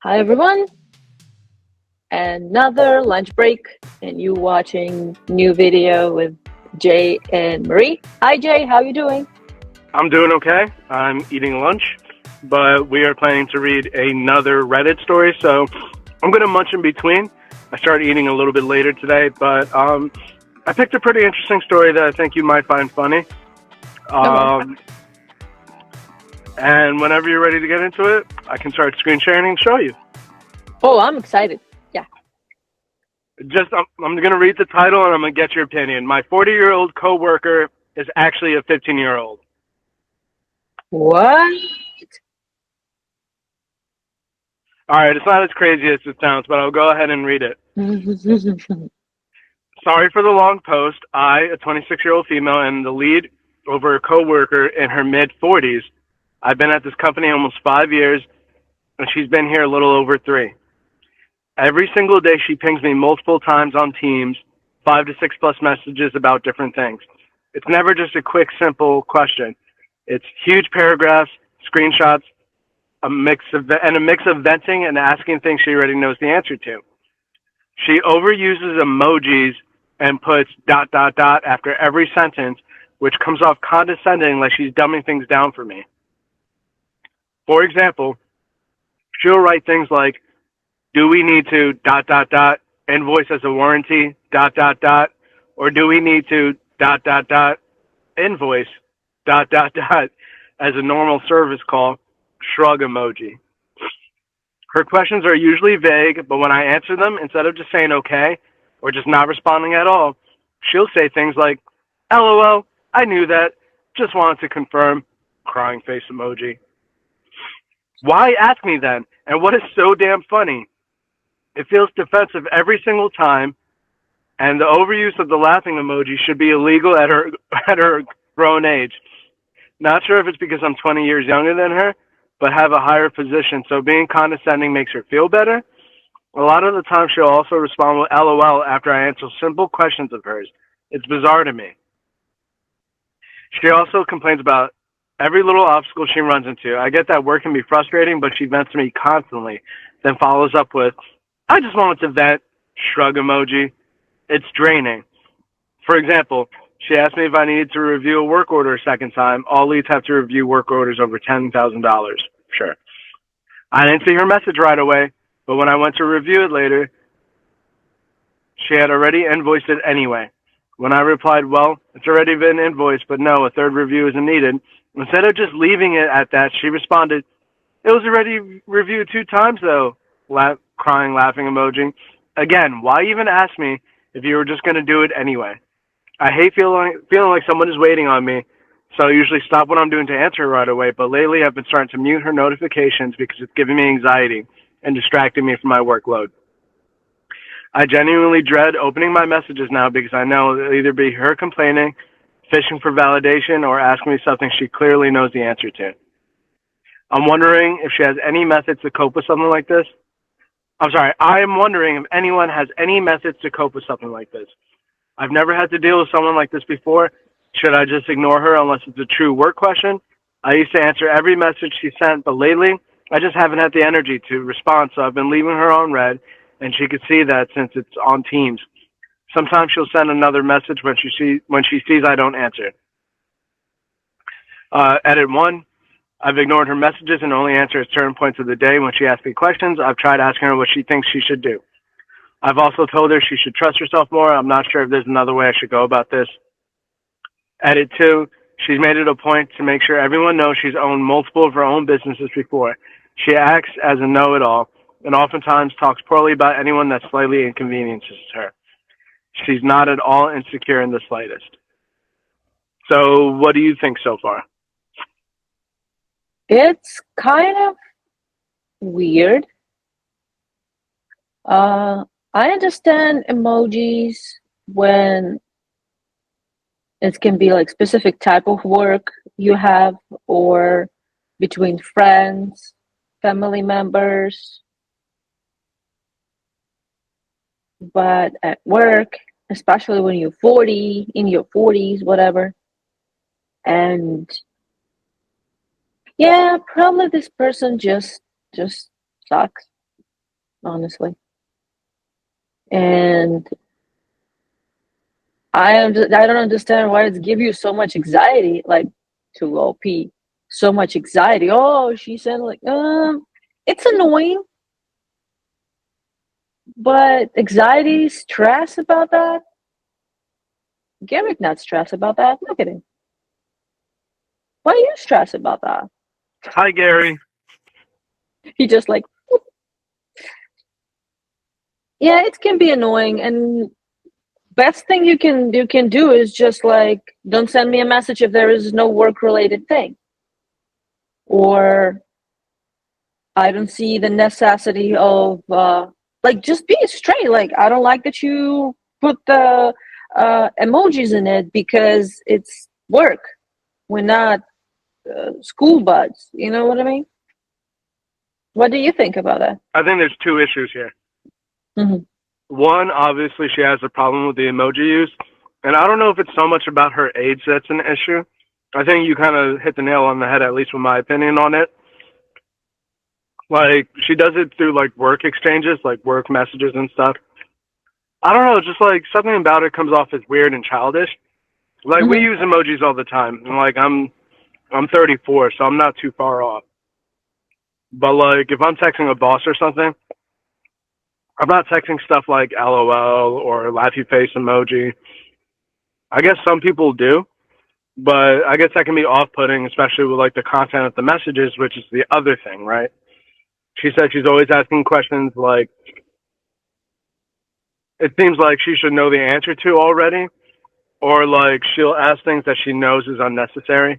Hi everyone, another lunch break and you watching new video with Jay and Marie. Hi Jay, how you doing? I'm doing okay. I'm eating lunch, but we are planning to read another Reddit story, so I'm going to munch in between. I started eating a little bit later today, but I picked a pretty interesting story that I think you might find funny. Okay. Um, and whenever you're ready to get into it, I can start screen sharing and show you. Oh, I'm excited. Yeah. I'm going to read the title and I'm going to get your opinion. My 40-year-old coworker is actually a 15-year-old. What? All right, it's not as crazy as it sounds, but I'll go ahead and read it. Sorry for the long post. I, a 26-year-old female, am the lead over a coworker in her mid-40s. I've been at this company almost 5 years, and she's been here a little over 3. Every single day, she pings me multiple times on Teams, 5 to 6 plus messages about different things. It's never just a quick, simple question. It's huge paragraphs, screenshots, a mix of venting and asking things she already knows the answer to. She overuses emojis and puts ... after every sentence, which comes off condescending like she's dumbing things down for me. For example, she'll write things like, do we need to ... invoice as a warranty ... or do we need to ... invoice ... as a normal service call, shrug emoji. Her questions are usually vague, but when I answer them, instead of just saying okay or just not responding at all, she'll say things like, LOL, I knew that, just wanted to confirm, crying face emoji. Why ask me then? And what is so damn funny? It feels defensive every single time, and the overuse of the laughing emoji should be illegal at her at her grown age. Not sure if it's because I'm 20 years younger than her, but have a higher position, so being condescending makes her feel better. A lot of the time, she'll also respond with LOL after I answer simple questions of hers. It's bizarre to me. She also complains about every little obstacle she runs into. I get that work can be frustrating, but she vents to me constantly, then follows up with, I just wanted to vent, shrug emoji. It's draining. For example, she asked me if I needed to review a work order a second time. All leads have to review work orders over $10,000. Sure. I didn't see her message right away, but when I went to review it later, she had already invoiced it anyway. When I replied, well, it's already been invoiced, but no, a third review isn't needed, instead of just leaving it at that, she responded, it was already reviewed 2 times though, crying, laughing emoji. Again, why even ask me if you were just going to do it anyway? I hate feeling like someone is waiting on me, so I usually stop what I'm doing to answer her right away, but lately I've been starting to mute her notifications because it's giving me anxiety and distracting me from my workload. I genuinely dread opening my messages now because I know it'll either be her complaining, fishing for validation, or asking me something she clearly knows the answer to. I'm wondering if she has any methods to cope with something like this. I am wondering if anyone has any methods to cope with something like this. I've never had to deal with someone like this before. Should I just ignore her unless it's a true work question? I used to answer every message she sent, but lately I just haven't had the energy to respond, so I've been leaving her on red, and she could see that since it's on Teams. Sometimes she'll send another message when she sees I don't answer. Edit 1. I've ignored her messages and only answer at certain points of the day when she asks me questions. I've tried asking her what she thinks she should do. I've also told her she should trust herself more. I'm not sure if there's another way I should go about this. Edit 2. She's made it a point to make sure everyone knows she's owned multiple of her own businesses before. She acts as a know-it-all and oftentimes talks poorly about anyone that slightly inconveniences her. She's not at all insecure in the slightest. So what do you think so far? It's kind of weird. I understand emojis when it can be like specific type of work you have or between friends, family members, but at work, especially when you're 40, in your 40s, whatever. And yeah, probably this person just sucks. honestly. And I don't understand why it's give you so much anxiety, like to OP, so much anxiety. Oh, she said like, it's annoying, but anxiety, stress about that. Garrick not stressed about that. Look at him. Why are you stressed about that? Hi, Gary. He just like, yeah, it can be annoying, and best thing you can do is just like don't send me a message if there is no work related thing, or I don't see the necessity of like just be straight. Like I don't like that you put the emojis in it because it's work. We're not school buds. You know what I mean? What do you think about that? I think there's two issues here. Mm-hmm. One, obviously, she has a problem with the emoji use, and I don't know if it's so much about her age that's an issue. I think you kind of hit the nail on the head, at least with my opinion on it. Like, she does it through, like, work exchanges, like work messages and stuff. I don't know, just, like, something about it comes off as weird and childish. Like, we Mm-hmm. use emojis all the time, and, like, I'm 34, so I'm not too far off. But, like, if I'm texting a boss or something, I'm not texting stuff like LOL or laughy face emoji. I guess some people do, but I guess that can be off-putting, especially with like the content of the messages, which is the other thing, right? She said she's always asking questions like it seems like she should know the answer to already, or like she'll ask things that she knows is unnecessary,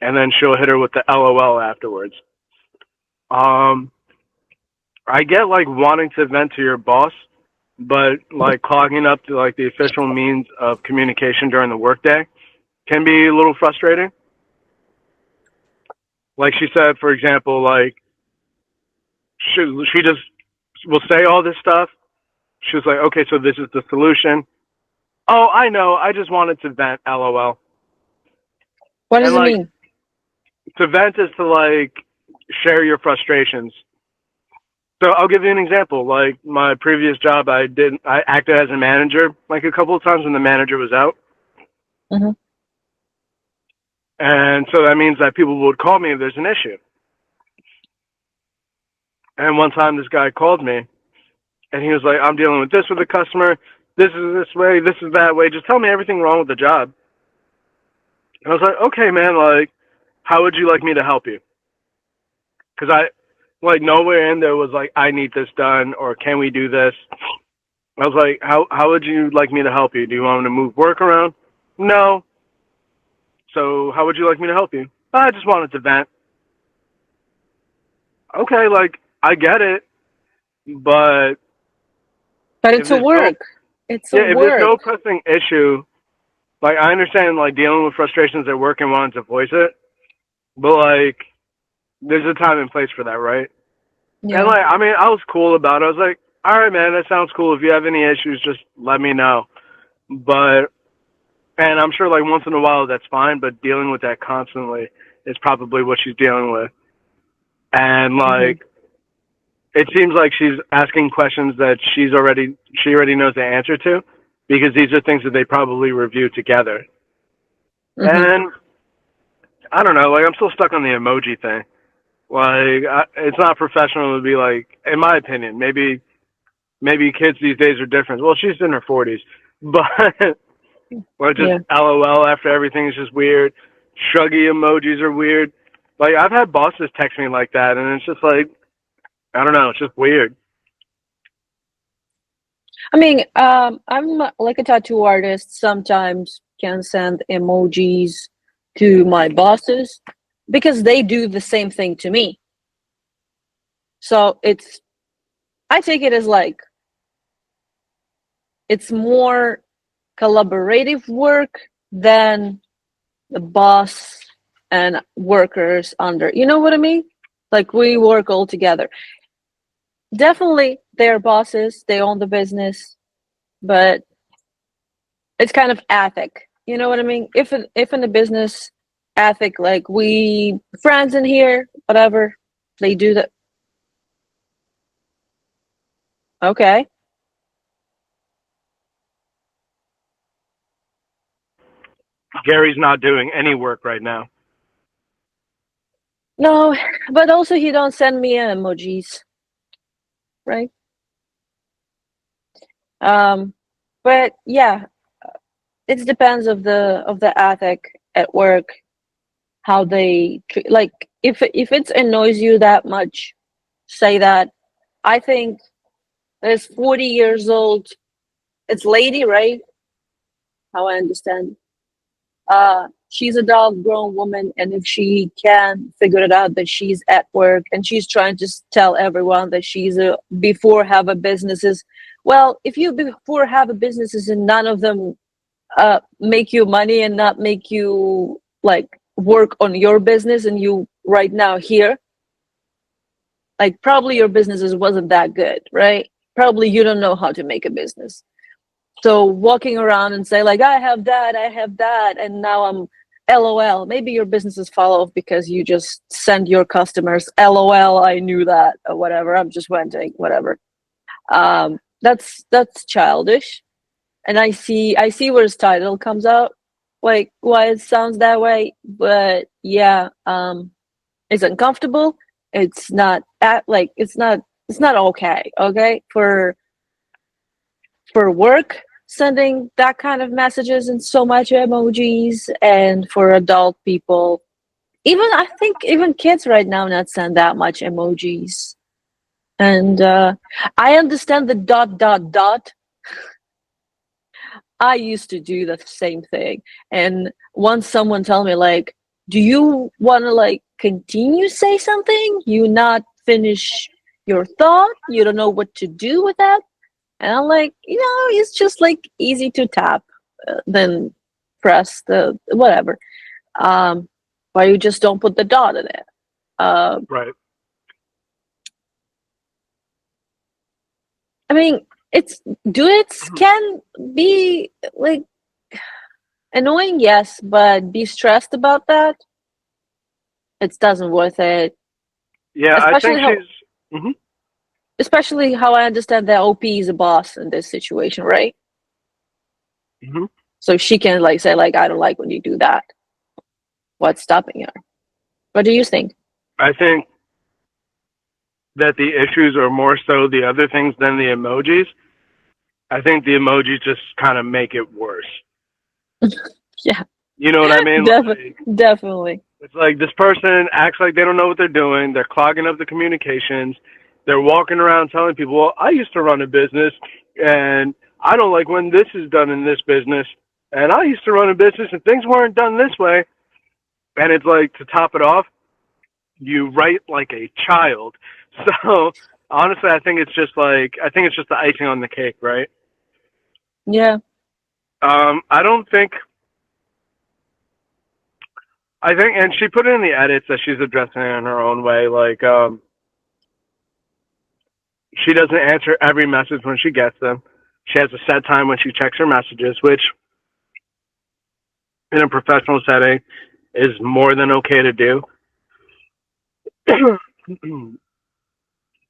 and then she'll hit her with the LOL afterwards. Um, I get like wanting to vent to your boss, but like clogging up to like the official means of communication during the workday can be a little frustrating. Like she said, for example, like she just will say all this stuff. She was like, okay, so this is the solution. Oh, I know. I just wanted to vent. LOL. What does And it like mean? to vent is to like share your frustrations. So I'll give you an example. Like my previous job, I acted as a manager like a couple of times when the manager was out. Mm-hmm. And so that means that people would call me if there's an issue. And one time this guy called me and he was like, I'm dealing with this with a customer. This is this way. This is that way. Just tell me everything wrong with the job. And I was like, okay, man, like, how would you like me to help you? Because like, nowhere in there was like, I need this done or can we do this? I was like, how would you like me to help you? Do you want me to move work around? No. So how would you like me to help you? I just wanted to vent. Okay, like, I get it, but But if it's a there's no, work. It's a yeah, if there's work. no pressing issue, like, I understand, like, dealing with frustrations at work and wanting to voice it, but, like, there's a time and place for that, right? And Yeah. like, I mean, I was cool about it. I was like, all right, man, that sounds cool. If you have any issues, just let me know. But, and I'm sure like once in a while that's fine, but dealing with that constantly is probably what she's dealing with. And Mm-hmm. like, it seems like she's asking questions that she already knows the answer to because these are things that they probably review together. Mm-hmm. And I don't know, like I'm still stuck on the emoji thing. Like, it's not professional to be like, in my opinion, maybe kids these days are different. Well, she's in her 40s, but or just Yeah. LOL after everything is just weird. Shruggy emojis are weird. Like I've had bosses text me like that, and it's just like I don't know, it's just weird. I mean, I'm like a tattoo artist. Sometimes can send emojis to my bosses because they do the same thing to me. So I take it as like it's more collaborative work than the boss and workers under. You know what I mean? Like we work all together. Definitely, they're bosses. They own the business, but it's kind of ethic. You know what I mean? If in the business ethic, like we friends in here, whatever, they do that. Okay. Gary's not doing any work right now. No, but also he don't send me emojis, right? Um, but yeah, it depends of the ethic at work, how they like if it annoys you that much, say that. I think there's 40 years old. It's lady, right? How I understand. She's a adult grown woman, and if she can figure it out that she's at work and she's trying to tell everyone that she's a before have a businesses, well, if you before have a businesses and none of them make you money and not make you like work on your business, and you right now here, like probably your businesses wasn't that good, right? Probably you don't know how to make a business. So walking around and say like I have that, and now I'm LOL. Maybe your businesses fall off because you just send your customers LOL. I knew that or whatever. I'm just venting, whatever. That's childish, and I see where his title comes out, like why it sounds that way. But yeah, it's uncomfortable. It's not at like it's not okay. Okay, for work sending that kind of messages and so much emojis, and for adult people, even I think even kids right now not send that much emojis. And I understand the dot dot dot. I used to do the same thing, and once someone tell me like, do you want to like continue say something, you not finish your thought, you don't know what to do with that. And I'm like, it's just like easy to tap, then press the whatever. Um, why you just don't put the dot in it? Uh, Right. I mean, it's duets can be like annoying, yes, but be stressed about that. It doesn't worth it. Yeah, I think Especially how, she's. Hmm. especially how I understand that OP is a boss in this situation, right? Hmm. So she can like say like, I don't like when you do that. What's stopping her? What do you think? I think that the issues are more so the other things than the emojis. I think the emojis just kind of make it worse. Yeah, You know what I mean? Like, definitely. it's like this person acts like they don't know what they're doing. They're clogging up the communications. They're walking around telling people, well, I used to run a business and I don't like when this is done in this business. And I used to run a business and things weren't done this way. And it's like, to top it off, you write like a child. So honestly, I think it's just the icing on the cake, right? Yeah. I don't think, I think, and she put it in the edits that she's addressing it in her own way. Like, she doesn't answer every message when she gets them. She has a set time when she checks her messages, which in a professional setting is more than okay to do.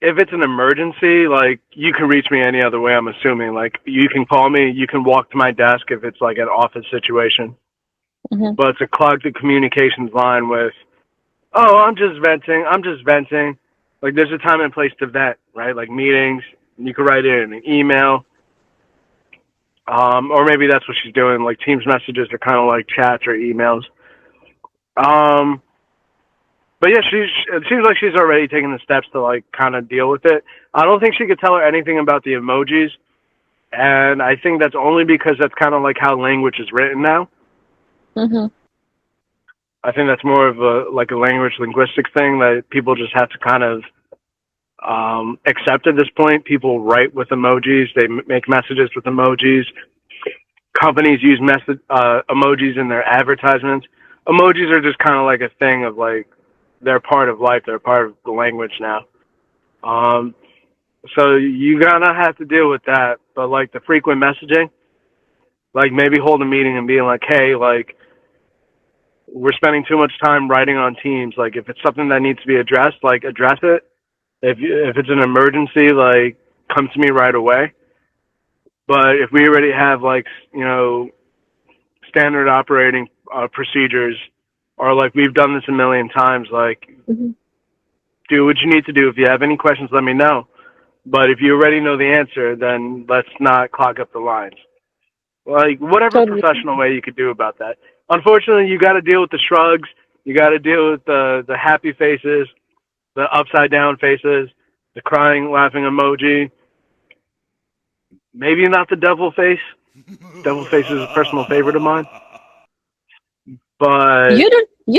If it's an emergency, like you can reach me any other way, I'm assuming. Like you can call me, you can walk to my desk if it's like an office situation. Hmm. But to clog the communications line with, oh, I'm just venting. Like there's a time and place to vent, right? Like meetings, you can write it in an email. Or maybe that's what she's doing. Like Teams messages are kind of like chats or emails. Um, but yeah, it seems like she's already taken the steps to like kind of deal with it. I don't think she could tell her anything about the emojis, and I think that's only because that's kind of like how language is written now. Hmm. I think that's more of a like a language linguistics thing that people just have to kind of accept at this point. People write with emojis, they make messages with emojis. Companies use emojis in their advertisements. Emojis are just kind of like a thing of like they're part of life. They're part of the language now. Um, so you gotta have to deal with that. But like the frequent messaging, like maybe hold a meeting and being like, hey, like we're spending too much time writing on Teams. Like if it's something that needs to be addressed, like address it. If it's an emergency, like come to me right away. But if we already have like standard operating procedures, or like we've done this a million times, like Mm-hmm. do what you need to do. If you have any questions, let me know. But if you already know the answer, then let's not clog up the lines. Like whatever Totally. professional way you could do about that. Unfortunately, you got to deal with the shrugs. You got to deal with the happy faces, the upside down faces, the crying, laughing emoji. Maybe not the devil face. Devil face is a personal favorite of mine. But You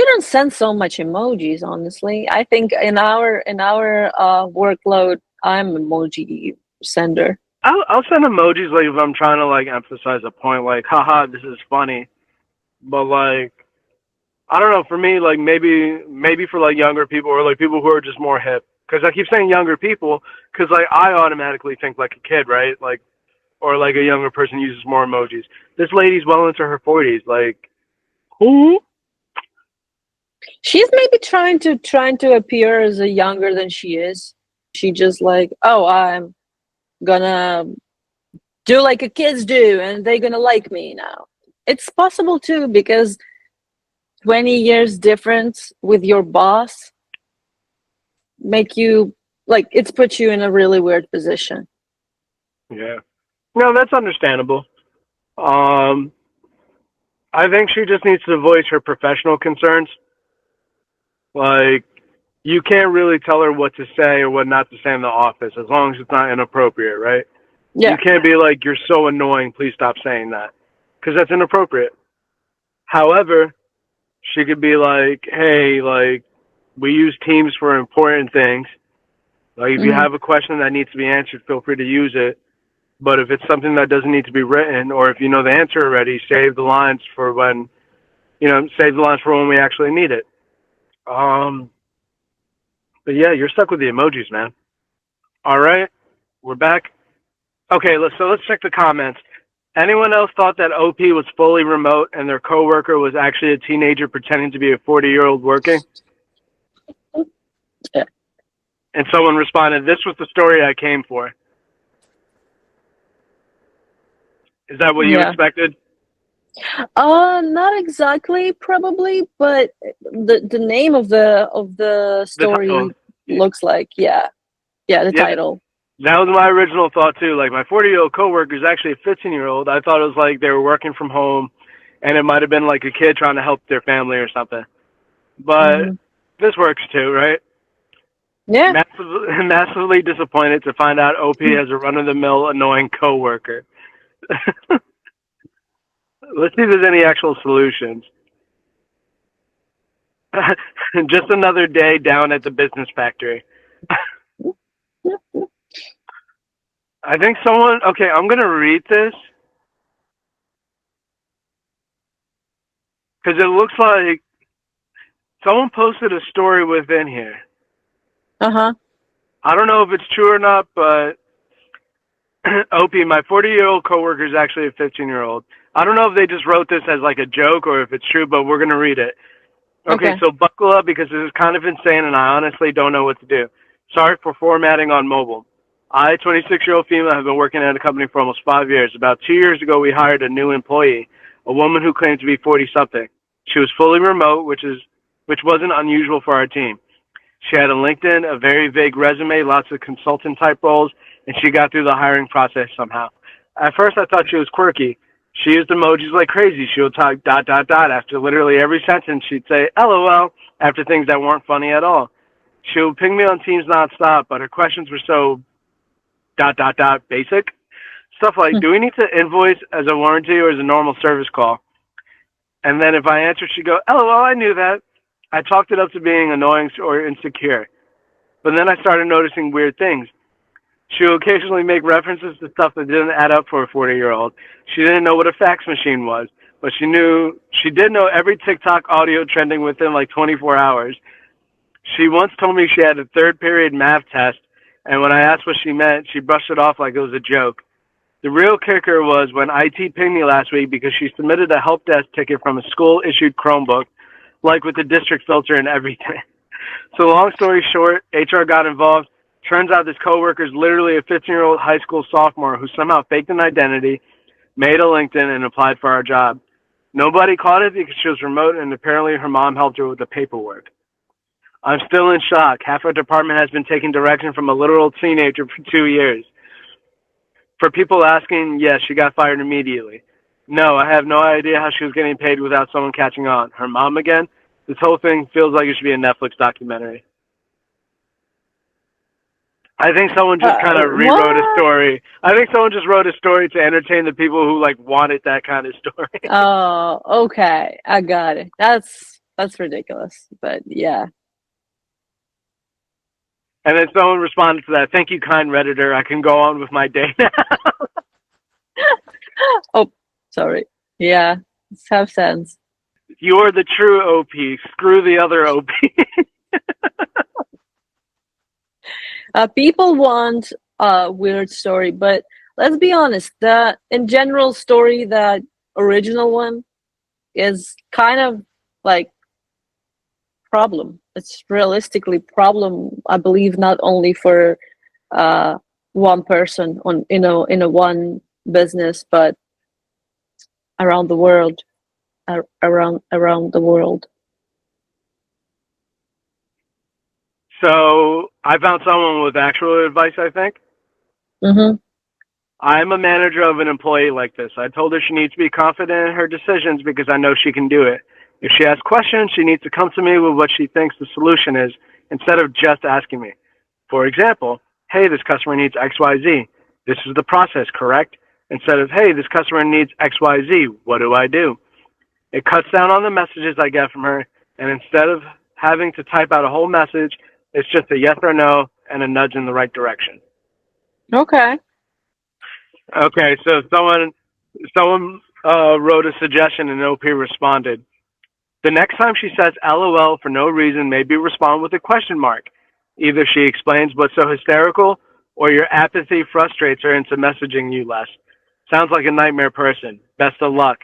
don't send so much emojis, honestly. I think in our workload, I'm emoji sender. I'll send emojis like if I'm trying to like emphasize a point, like haha, this is funny. But like I don't know, for me, like maybe for like younger people or like people who are just more hip. Because I keep saying younger people, because like I automatically think like a kid, right? Like or like a younger person uses more emojis. This lady's well into her 40s. Like who? She's maybe trying to appear as a younger than she is. She just like, oh, I'm gonna do like a kids do, and they're gonna like me now. It's possible too because 20 years difference with your boss make you like it's put you in a really weird position. Yeah. No, that's understandable. Um, I think she just needs to voice her professional concerns. Like, you can't really tell her what to say or what not to say in the office as long as it's not inappropriate, right? You Yeah. can't be like, you're so annoying, please stop saying that. Because that's inappropriate. However, she could be like, hey, like, we use Teams for important things. Like, if you Hmm. have a question that needs to be answered, feel free to use it. But if it's something that doesn't need to be written, or if you know the answer already, save the lines for when, save the lines for when we actually need it. Um, but yeah, you're stuck with the emojis, man. All right, we're back. Okay, let's check the comments. Anyone else thought that OP was fully remote and their coworker was actually a teenager pretending to be a 40-year-old working? Yeah. And someone responded, "This was the story I came for." Is that what you Yeah. expected? Not exactly, probably, but the name of the The title. story looks like, yeah, yeah, the Yeah, title. that was my original thought too. Like my 40-year-old coworker is actually a 15-year-old. I thought it was like they were working from home, and it might have been like a kid trying to help their family or something. But Hmm. this works too, right? Yeah. Massively, massively disappointed to find out OP has a run-of-the-mill annoying coworker. Let's see if there's any actual solutions. Just another day down at the business factory. I think someone. Okay, I'm gonna read this because it looks like someone posted a story within here. Uh-huh. I don't know if it's true or not, but OP, my 40-year-old coworker is actually a 15-year-old. I don't know if they just wrote this as like a joke or if it's true, but we're gonna read it. Okay, Okay. so buckle up because this is kind of insane and I honestly don't know what to do. Sorry for formatting on mobile. I, 26-year-old female, have been working at a company for almost 5 years. About 2 years ago, we hired a new employee, a woman who claimed to be 40-something. She was fully remote, which wasn't unusual for our team. She had a LinkedIn, a very vague resume, lots of consultant-type roles, and she got through the hiring process somehow. At first, I thought she was quirky. She used emojis like crazy. She would talk ... after literally every sentence. She'd say LOL after things that weren't funny at all. She would ping me on Teams nonstop, but her questions were so ... basic. Stuff like, Hmm. do we need to invoice as a warranty or as a normal service call? And then if I answered, she'd go, LOL, I knew that. I chalked it up to being annoying or insecure. But then I started noticing weird things. She would occasionally make references to stuff that didn't add up for a 40-year-old. She didn't know what a fax machine was, but she did know every TikTok audio trending within like 24 hours. She once told me she had a third period math test, and when I asked what she meant, she brushed it off like it was a joke. The real kicker was when IT pinged me last week because she submitted a help desk ticket from a school-issued Chromebook, like with the district filter and everything. So long story short, HR got involved. Turns out this coworker is literally a 15-year-old high school sophomore who somehow faked an identity, made a LinkedIn, and applied for our job. Nobody caught it because she was remote, and apparently her mom helped her with the paperwork. I'm still in shock. Half our department has been taking direction from a literal teenager for 2 years. For people asking, yes, she got fired immediately. No, I have no idea how she was getting paid without someone catching on. Her mom again? This whole thing feels like it should be a Netflix documentary. I think someone just kind of rewrote a What? story. I think someone just wrote a story to entertain the people who like wanted that kind of story. Oh, okay. I got it. That's ridiculous. But yeah. And then someone responded to that. Thank you, kind Redditor. I can go on with my day now. Oh, sorry. Yeah. It's have sense. You're the true OP. Screw the other OP. People want a weird story, but let's be honest, the in general story, that original one is kind of like problem. It's realistically problem, I believe, not only for one person on in a one business, but around the world, around the world. So I found someone with actual advice, I think. Mm-hmm. I'm a manager of an employee like this. I told her she needs to be confident in her decisions because I know she can do it. If she has questions, she needs to come to me with what she thinks the solution is instead of just asking me. For example, hey, this customer needs XYZ. This is the process, correct? Instead of, hey, this customer needs XYZ. What do I do? It cuts down on the messages I get from her, and instead of having to type out a whole message, it's just a yes or no and a nudge in the right direction. Okay. Okay, so someone wrote a suggestion and OP responded. The next time she says LOL for no reason, maybe respond with a question mark. Either she explains what's so hysterical, or your apathy frustrates her into messaging you less. Sounds like a nightmare person. Best of luck.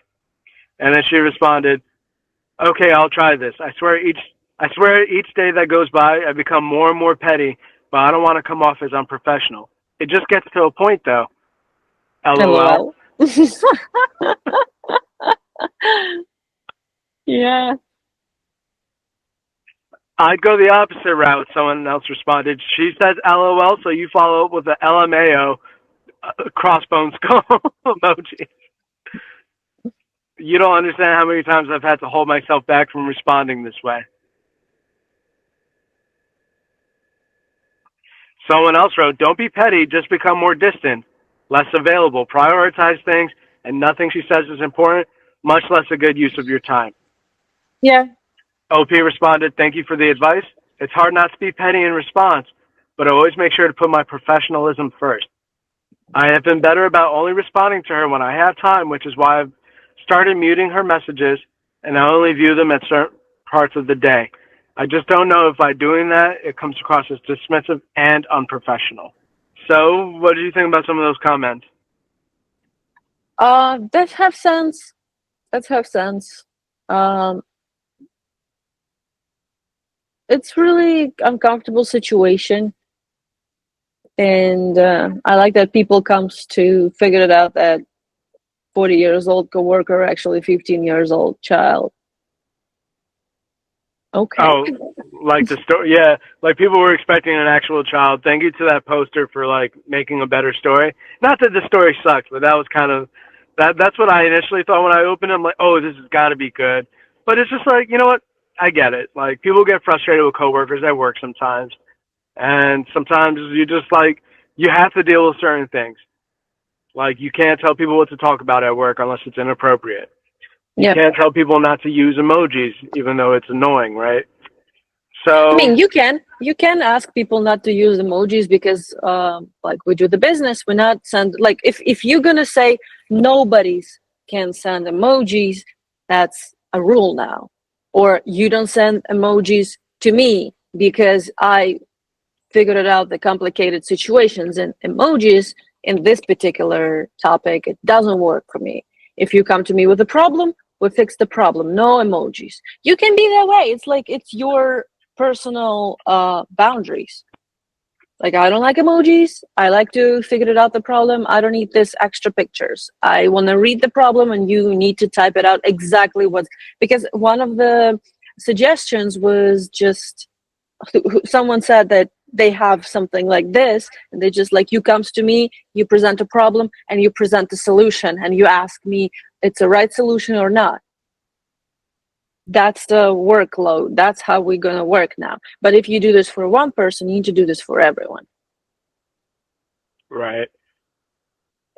And then she responded, okay, I'll try this. I swear each day that goes by, I become more and more petty, but I don't want to come off as unprofessional. It just gets to a point, though. LOL. LOL. Yeah. I'd go the opposite route, someone else responded. She says LOL, so you follow up with the LMAO crossbone skull emoji. You don't understand how many times I've had to hold myself back from responding this way. Someone else wrote, don't be petty, just become more distant, less available, prioritize things, and nothing she says is important, much less a good use of your time. Yeah. OP responded, thank you for the advice. It's hard not to be petty in response, but I always make sure to put my professionalism first. I have been better about only responding to her when I have time, which is why I've started muting her messages, and I only view them at certain parts of the day. I just don't know if by doing that, it comes across as dismissive and unprofessional. So, what do you think about some of those comments? That have sense. That have sense. It's really uncomfortable situation, and I like that people comes to figure it out that 40 years old coworker actually 15 years old child. Okay. Oh, like the story, yeah. Like people were expecting an actual child. Thank you to that poster for like making a better story. Not that the story sucks, but that was kind of that's what I initially thought when I opened it. I'm like, oh, this has got to be good. But it's just like, you know what? I get it. Like people get frustrated with coworkers at work sometimes, and sometimes you just like you have to deal with certain things. Like you can't tell people what to talk about at work unless it's inappropriate. You Yep. can't tell people not to use emojis, even though it's annoying, right? So, I mean, you can ask people not to use emojis because, like we do the business, we're not send like if you're gonna say nobody's can send emojis, that's a rule now. Or you don't send emojis to me because I figured it out the complicated situations and emojis in this particular topic. It doesn't work for me. If you come to me with a problem, we fix the problem. No emojis. You can be that way. It's like it's your personal boundaries. Like, I don't like emojis. I like to figure out the problem. I don't need this extra pictures. I want to read the problem and you need to type it out exactly what, because one of the suggestions was just someone said that they have something like this and they just like, you comes to me, you present a problem and you present the solution and you ask me it's a right solution or not. That's the workload. That's how we're going to work now. But if you do this for one person, you need to do this for everyone. Right.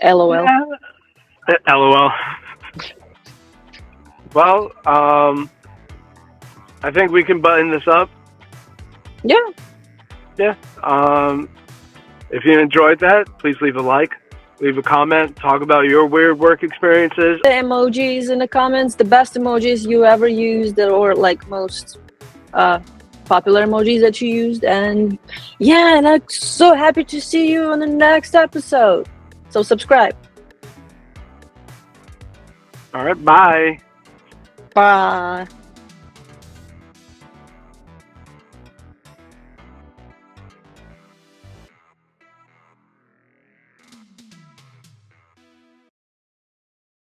LOL. Yeah. LOL. Well, I think we can button this up. Yeah. Yeah. If you enjoyed that, please leave a like, leave a comment, talk about your weird work experiences. The emojis in the comments, the best emojis you ever used, or like most popular emojis that you used. And yeah, and I'm so happy to see you on the next episode. So subscribe. All right, bye. Bye.